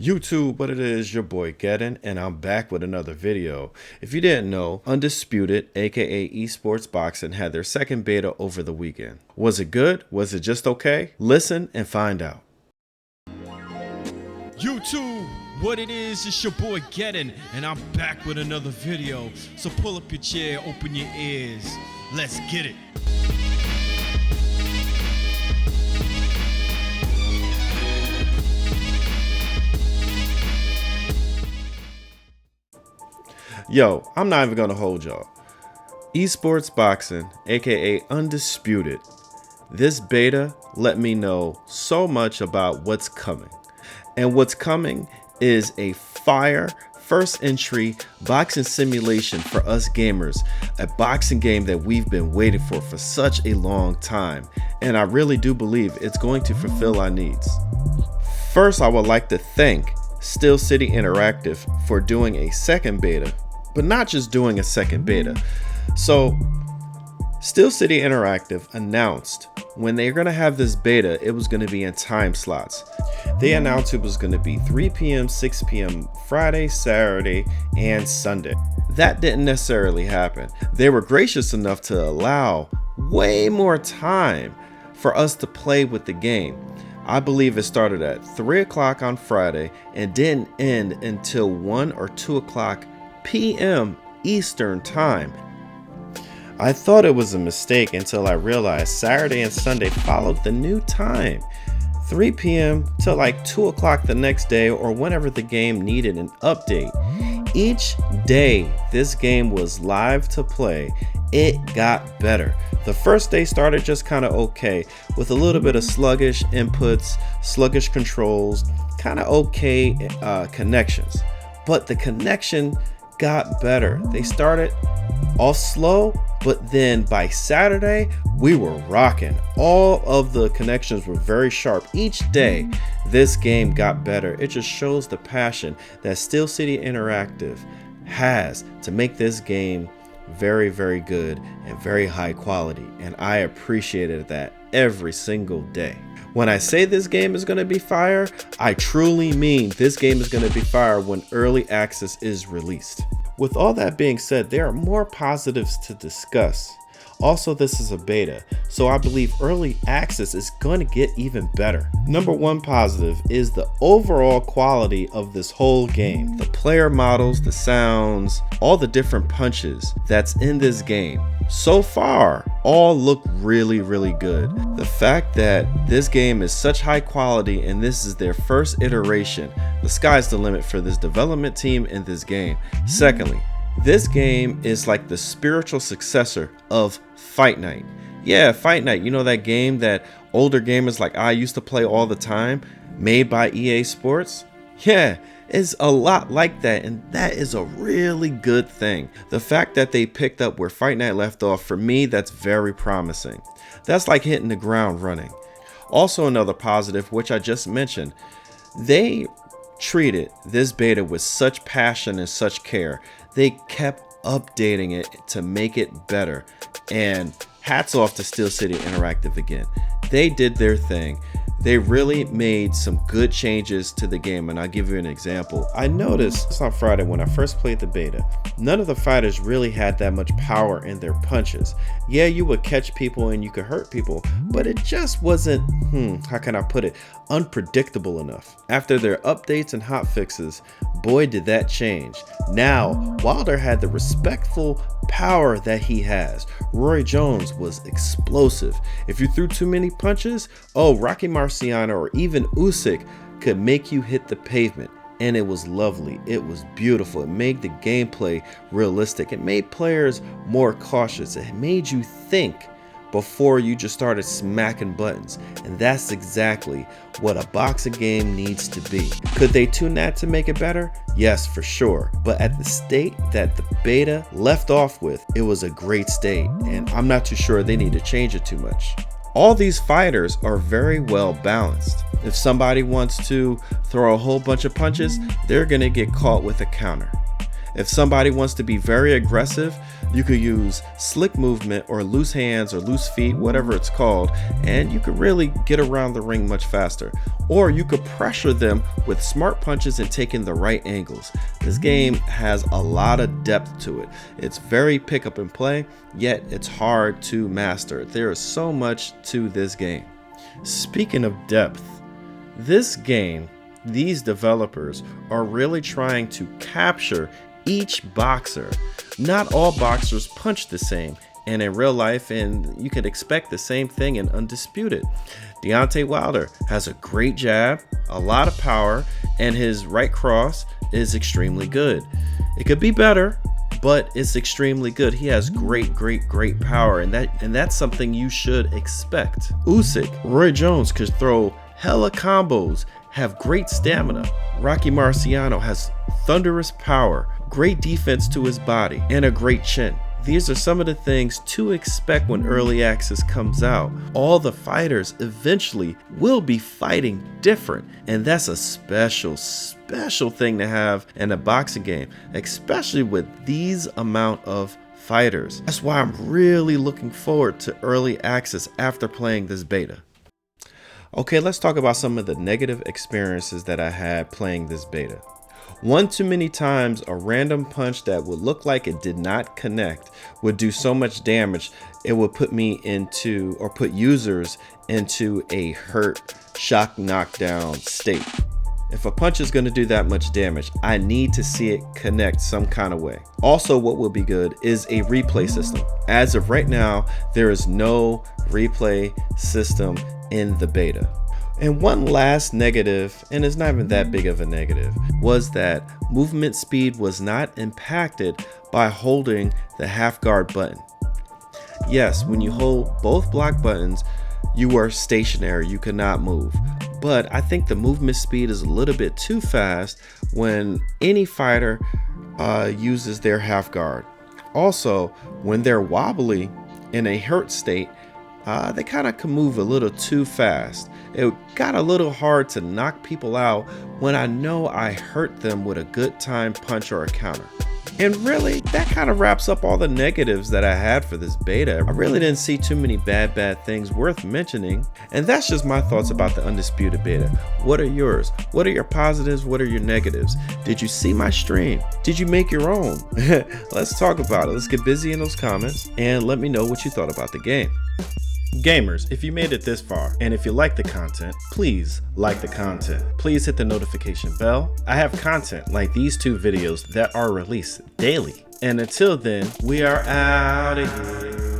YouTube, what it is, your boy Geddon, and I'm back with another video. If you didn't know, Undisputed, aka Esports Boxing, had their second beta over the weekend. Was it good? Was it just okay? Listen and find out. YouTube, what it is, it's your boy Geddon, and I'm back with another video. So pull up your chair, open your ears, let's get it. Yo, I'm not even gonna hold y'all. Esports Boxing, aka Undisputed, this beta let me know so much about what's coming. And what's coming is a fire first entry boxing simulation for us gamers, a boxing game that we've been waiting for such a long time. And I really do believe it's going to fulfill our needs. First, I would like to thank Steel City Interactive for doing a second beta, but not just doing a second beta. So Steel City Interactive announced when they're going to have this beta, it was going to be in time slots. They announced it was going to be 3 p.m., 6 p.m. Friday, Saturday, and Sunday. That didn't necessarily happen. They were gracious enough to allow way more time for us to play with the game. I believe it started at 3 o'clock on Friday and didn't end until 1 or 2 o'clock p.m. Eastern time. I thought it was a mistake until I realized Saturday and Sunday followed the new time, 3 p.m. till like 2 o'clock the next day or whenever the game needed an update. Each day this game was live to play, it got better. The first day started just kind of okay with a little bit of sluggish inputs, sluggish controls, kind of okay connections, but the connection got better. They started off slow, but then by Saturday we were rocking. All of the connections were very sharp. Each day this game got better. It just shows the passion that Steel City Interactive has to make this game very, very good and very high quality, and I appreciated that every single day. When I say this game is going to be fire, I truly mean this game is going to be fire when early access is released. With all that being said, there are more positives to discuss. Also, this is a beta, so I believe early access is going to get even better. Number one positive is the overall quality of this whole game. The player models, the sounds, all the different punches that's in this game. So far, all look really, really good. The fact that this game is such high quality and this is their first iteration, the sky's the limit for this development team in this game. Secondly, this game is like the spiritual successor of Fight Night. Yeah, Fight Night, you know that game that older gamers like I used to play all the time, made by EA Sports? Yeah, it's a lot like that, and that is a really good thing. The fact that they picked up where Fight Night left off, for me, that's very promising. That's like hitting the ground running. Also, another positive, which I just mentioned, they treated this beta with such passion and such care. They kept updating it to make it better, and hats off to Steel City Interactive again. They did their thing. They really made some good changes to the game, and I'll give you an example. I noticed on Friday when I first played the beta, none of the fighters really had that much power in their punches. Yeah, you would catch people and you could hurt people, but it just wasn't, how can I put it, unpredictable enough. After their updates and hotfixes, boy did that change. Now, Wilder had the respectful power that he has. Roy Jones was explosive. If you threw too many punches, Rocky Marciano or even Usyk could make you hit the pavement, and it was lovely. It was beautiful. It made the gameplay realistic. It made players more cautious. It made you think before you just started smacking buttons, and that's exactly what a boxing game needs to be. Could they tune that to make it better? Yes, for sure, but at the state that the beta left off with, it was a great state, and I'm not too sure they need to change it too much. All these fighters are very well balanced. If somebody wants to throw a whole bunch of punches, they're gonna get caught with a counter. If somebody wants to be very aggressive, you could use slick movement or loose hands or loose feet, whatever it's called, and you could really get around the ring much faster. Or you could pressure them with smart punches and taking the right angles. This game has a lot of depth to it. It's very pick up and play, yet it's hard to master. There is so much to this game. Speaking of depth, this game, these developers are really trying to capture each boxer. Not all boxers punch the same, and in real life, and you could expect the same thing in Undisputed. Deontay Wilder has a great jab, a lot of power, and his right cross is extremely good. It could be better, but it's extremely good. He has great power, and that's something you should expect. Usyk, Roy Jones could throw hella combos, have great stamina. Rocky Marciano has thunderous power, great defense to his body, and a great chin. These are some of the things to expect when early access comes out. All the fighters eventually will be fighting different, and that's a special thing to have in a boxing game, especially with these amount of fighters. That's why I'm really looking forward to early access after playing this beta. Okay, let's talk about some of the negative experiences that I had playing this beta. One too many times, a random punch that would look like it did not connect would do so much damage, it would put me into, or put users into, a hurt, shock, knockdown state. If a punch is going to do that much damage, I need to see it connect some kind of way. Also, what will be good is a replay system. As of right now, there is no replay system in the beta. And one last negative, and it's not even that big of a negative, was that movement speed was not impacted by holding the half guard button. Yes, when you hold both block buttons, you are stationary, you cannot move. But I think the movement speed is a little bit too fast when any fighter uses their half guard. Also, when they're wobbly in a hurt state, they kind of can move a little too fast. It got a little hard to knock people out when I know I hurt them with a good time punch or a counter. And really, that kind of wraps up all the negatives that I had for this beta. I really didn't see too many bad things worth mentioning. And that's just my thoughts about the Undisputed beta. What are yours? What are your positives? What are your negatives? Did you see my stream? Did you make your own? Let's talk about it. Let's get busy in those comments and let me know what you thought about the game. Gamers, if you made it this far, and if you like the content, please like the content. Please hit the notification bell. I have content like these 2 videos that are released daily. And until then, we are out of here.